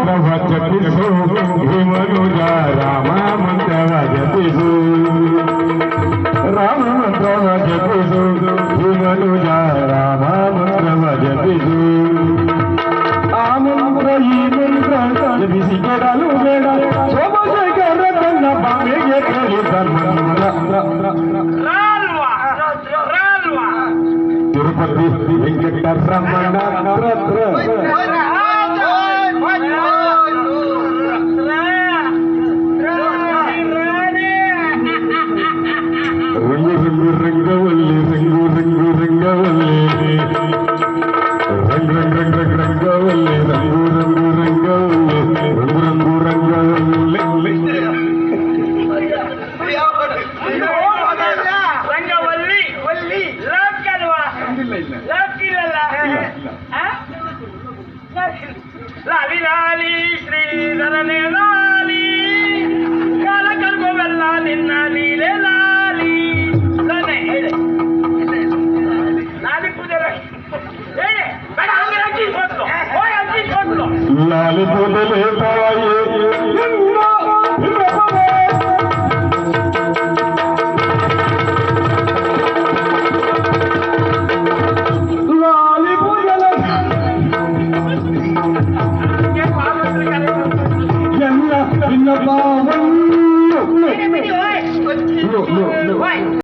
ಮಂತ್ರವ ಜಪಿಸು ಭೀಮನುಜ ರಾಮ ಮಂತ್ರವ ಜಪಿಸು ರಾಮ ಮಂತ್ರವ ಜಪಿಸು ಭೀಮನುಜ ರಾಮ ಮಂತ್ರವ ಜಪಿಸು ಆ ಮಂತ್ರ ಈ ಮಂತ್ರ ಜಪಿಸಿ ಕೆಡಲು ಬೇಡ ಸೋಮಶೇಖರ ತನ್ನ ಬಾವಿಗೆ ಕಲಿತ ತಿರುಪತಿ ವೆಂಕಟರಮಣ ರಂಗವಲ್ಲಿ ರಂಗು ರಂಗು ರಂಗವಲ್ಲಿ ರಂಗ ರಂಗ ರಂಗ ರಂಗವಲ್ಲಿ ರಂಗು ರಂಗು ರಂಗವಲ್ಲಿ ರಂಗು ರಂಗು ರಂಗವಲ್ಲಿ ರಂಗವಲ್ಲಿ ವಲ್ಲಿ ಲಾಕಲ್ವಾ ಲಾಕಿಲ್ಲ ಲಾಲಿ ಲಾಲಿ ಶ್ರೀಧರನೇ ಲಾಲಿ ಕಾಲ ಕರ್ಮವೆಲ್ಲ ನಿನ್ನ ಲೀಲೆ ಲಾಲಿ ಲಾಲಿ ಪೂಜೆ ಬೇಡ ಹಂಗೆ ಅಜ್ಜಿ ಹೋಗ್ಲು ಅಜ್ಜಿ ಹೋಗ್ಲು ಲಾಲಿ ಕೂದಲೇ